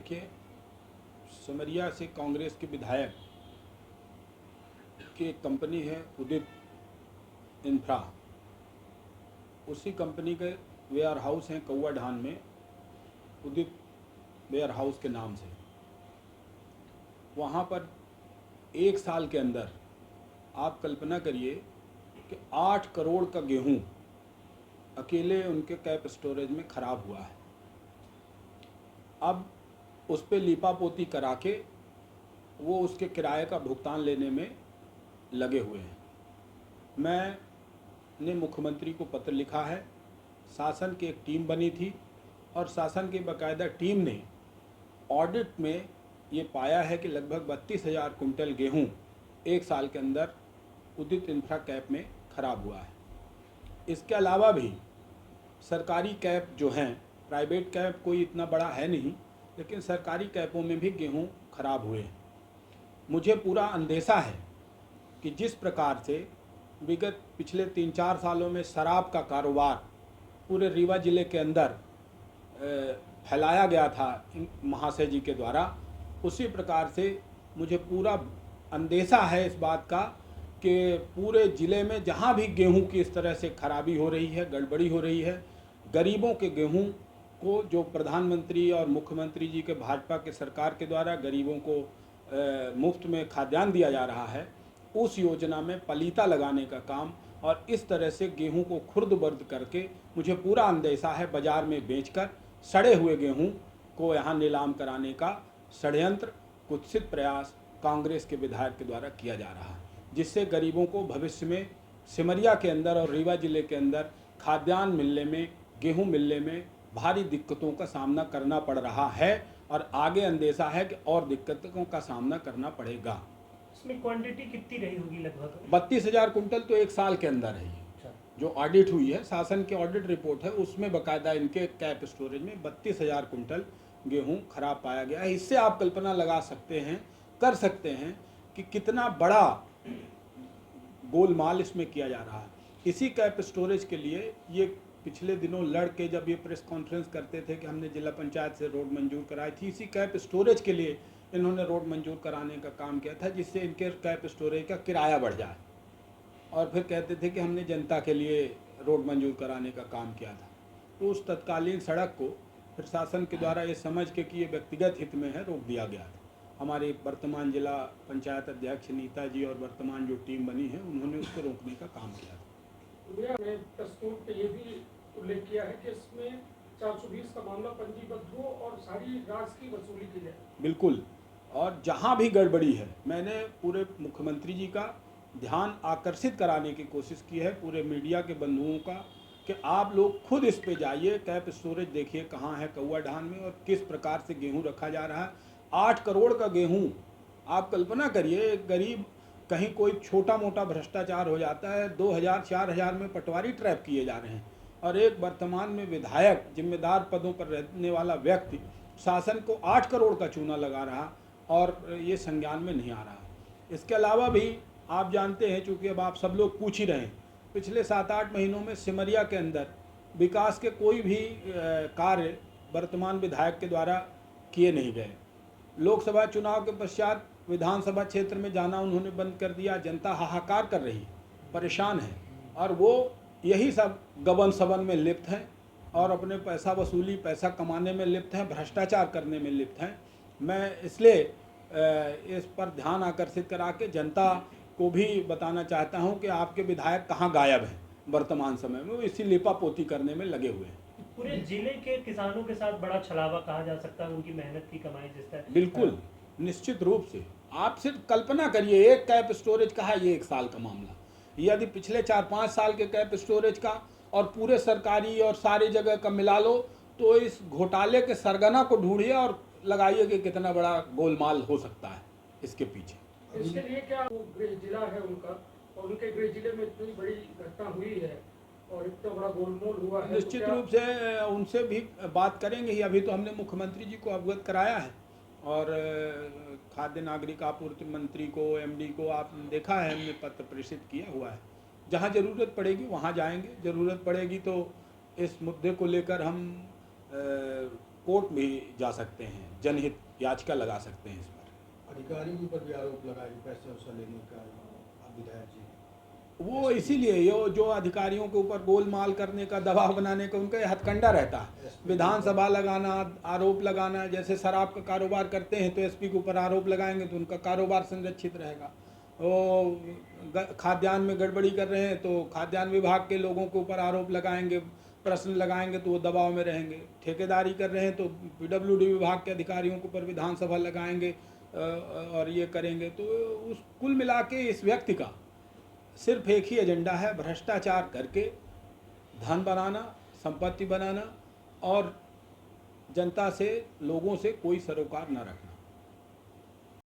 देखिए, सिमरिया से कांग्रेस के विधायक की एक कंपनी है उदित इंफ्रा, उसी कंपनी के वेयर हाउस हैं कौआ ढान में, उदित वेयर हाउस के नाम से। वहाँ पर एक साल के अंदर आप कल्पना करिए कि 8 करोड़ का गेहूँ अकेले उनके कैप स्टोरेज में ख़राब हुआ है। अब उस पर लीपापोती करा के वो उसके किराए का भुगतान लेने में लगे हुए हैं। मैंने मुख्यमंत्री को पत्र लिखा है, शासन की एक टीम बनी थी और शासन की बाकायदा टीम ने ऑडिट में ये पाया है कि लगभग 32,000 कुंटल गेहूँ एक साल के अंदर उदित इंफ्रा कैप में ख़राब हुआ है। इसके अलावा भी सरकारी कैप जो हैं, प्राइवेट कैप कोई इतना बड़ा है नहीं, लेकिन सरकारी कैपों में भी गेहूँ ख़राब हुए हैं। मुझे पूरा अंदेशा है कि जिस प्रकार से विगत पिछले 3-4 सालों में शराब का कारोबार पूरे रीवा ज़िले के अंदर फैलाया गया था महाशय जी के द्वारा, उसी प्रकार से मुझे पूरा अंदेशा है इस बात का कि पूरे ज़िले में जहाँ भी गेहूं की इस तरह से खराबी हो रही है, गड़बड़ी हो रही है, गरीबों के गेहूं को जो प्रधानमंत्री और मुख्यमंत्री जी के भाजपा के सरकार के द्वारा गरीबों को मुफ्त में खाद्यान्न दिया जा रहा है, उस योजना में पलीता लगाने का काम और इस तरह से गेहूं को खुर्द-बुर्द करके मुझे पूरा अंदेशा है बाज़ार में बेचकर सड़े हुए गेहूं को यहाँ नीलाम कराने का षड्यंत्र, कुत्सित प्रयास कांग्रेस के विधायक के द्वारा किया जा रहा है, जिससे गरीबों को भविष्य में सिमरिया के अंदर और रीवा ज़िले के अंदर खाद्यान्न मिलने में, गेहूं मिलने में भारी दिक्कतों का सामना करना पड़ रहा है और आगे अंदेशा है कि और दिक्कतों का सामना करना पड़ेगा। इसमें क्वांटिटी कितनी रही होगी लगभग? 32,000 कुंटल तो एक साल के अंदर है। जो ऑडिट हुई है, शासन की ऑडिट रिपोर्ट है, उसमें बाकायदा इनके कैप स्टोरेज में 32,000 कुंटल गेहूं खराब पाया गया है। इससे आप कल्पना लगा सकते हैं, कर सकते हैं कि कितना बड़ा गोलमाल इसमें किया जा रहा है। इसी कैप स्टोरेज के लिए ये पिछले दिनों लड़के जब ये प्रेस कॉन्फ्रेंस करते थे कि हमने जिला पंचायत से रोड मंजूर कराई थी, इसी कैप स्टोरेज के लिए इन्होंने रोड मंजूर कराने का काम किया था, जिससे इनके कैप स्टोरेज का किराया बढ़ जाए। और फिर कहते थे कि हमने जनता के लिए रोड मंजूर कराने का काम किया था। तो उस तत्कालीन सड़क को फिर शासन के द्वारा ये समझ के कि ये व्यक्तिगत हित में है, रोक दिया गया था। हमारे वर्तमान जिला पंचायत अध्यक्ष नीता जी और वर्तमान जो टीम बनी है, उन्होंने उसको रोकने का काम किया था। मैंने प्रस्तुत पे ये भी उल्लेख किया है कि इसमें 420 का मामला पंजीबद्ध हो और सारी राशि की वसूली की जाए। बिल्कुल, और जहाँ भी गड़बड़ी है, मैंने पूरे मुख्यमंत्री जी का ध्यान आकर्षित कराने की कोशिश की है, पूरे मीडिया के बंधुओं का, कि आप लोग खुद इस पे जाइए, कैप स्टोरेज देखिए कहाँ है कौआ ढान में और किस प्रकार से गेहूं रखा जा रहा है। 8 करोड़ का गेहूं, आप कल्पना करिए, गरीब कहीं कोई छोटा मोटा भ्रष्टाचार हो जाता है, 2,000-4,000 में पटवारी ट्रैप किए जा रहे हैं, और एक वर्तमान में विधायक, जिम्मेदार पदों पर रहने वाला व्यक्ति शासन को 8 करोड़ का चूना लगा रहा और ये संज्ञान में नहीं आ रहा। इसके अलावा भी आप जानते हैं, चूँकि अब आप सब लोग पूछ ही रहे हैं, पिछले 7-8 महीनों में सिमरिया के अंदर विकास के कोई भी कार्य वर्तमान विधायक के द्वारा किए नहीं गए। लोकसभा चुनाव के पश्चात विधानसभा क्षेत्र में जाना उन्होंने बंद कर दिया। जनता हाहाकार कर रही, परेशान है, और वो यही सब गबन सबन में लिप्त हैं और अपने पैसा वसूली, पैसा कमाने में लिप्त हैं, भ्रष्टाचार करने में लिप्त हैं। मैं इसलिए इस पर ध्यान आकर्षित करा के जनता को भी बताना चाहता हूं कि आपके विधायक कहां गायब हैं वर्तमान समय में, वो इसी लिपापोती करने में लगे हुए हैं। पूरे जिले के किसानों के साथ बड़ा छलावा कहा जा सकता है, उनकी मेहनत की कमाई जिस तरह। बिल्कुल, निश्चित रूप से। आप सिर्फ कल्पना करिए, एक कैप स्टोरेज का है ये एक साल का मामला, यदि पिछले 4-5 साल के कैप स्टोरेज का और पूरे सरकारी और सारी जगह का मिला लो, तो इस घोटाले के सरगना को ढूंढिए और लगाइए कि कितना बड़ा गोलमाल हो सकता है इसके पीछे। इसके लिए क्या वो गृह जिला है उनका, और उनके गृह जिले में इतनी बड़ी घटना हुई है और इतना बड़ा गोलमोल हुआ है, निश्चित रूप से उनसे भी बात करेंगे ही। अभी तो हमने मुख्यमंत्री जी को अवगत कराया है और खाद्य नागरिक आपूर्ति मंत्री को, एमडी को आपने देखा है, हमने पत्र प्रेषित किया हुआ है। जहाँ ज़रूरत पड़ेगी वहाँ जाएंगे, ज़रूरत पड़ेगी तो इस मुद्दे को लेकर हम कोर्ट में जा सकते हैं, जनहित याचिका लगा सकते हैं इस पर। अधिकारियों के ऊपर भी आरोप लगा कि पैसे वैसा लेने का विधायक जी। वो इसीलिए ये जो अधिकारियों के ऊपर गोलमाल करने का, दबाव बनाने का उनका हथकंडा रहता है। विधानसभा लगाना, आरोप लगाना, जैसे शराब का कारोबार करते हैं तो एसपी के ऊपर आरोप लगाएंगे तो उनका कारोबार संरक्षित रहेगा। वो खाद्यान्न में गड़बड़ी कर रहे हैं तो खाद्यान्न विभाग के लोगों के ऊपर आरोप लगाएंगे, प्रश्न लगाएंगे तो वो दबाव में रहेंगे। ठेकेदारी कर रहे हैं तो पीडब्ल्यूडी विभाग के अधिकारियों के ऊपर विधानसभा लगाएंगे और ये करेंगे। तो उस कुल मिला के इस व्यक्ति का सिर्फ एक ही एजेंडा है, भ्रष्टाचार करके धन बनाना, संपत्ति बनाना और जनता से, लोगों से कोई सरोकार न रखना।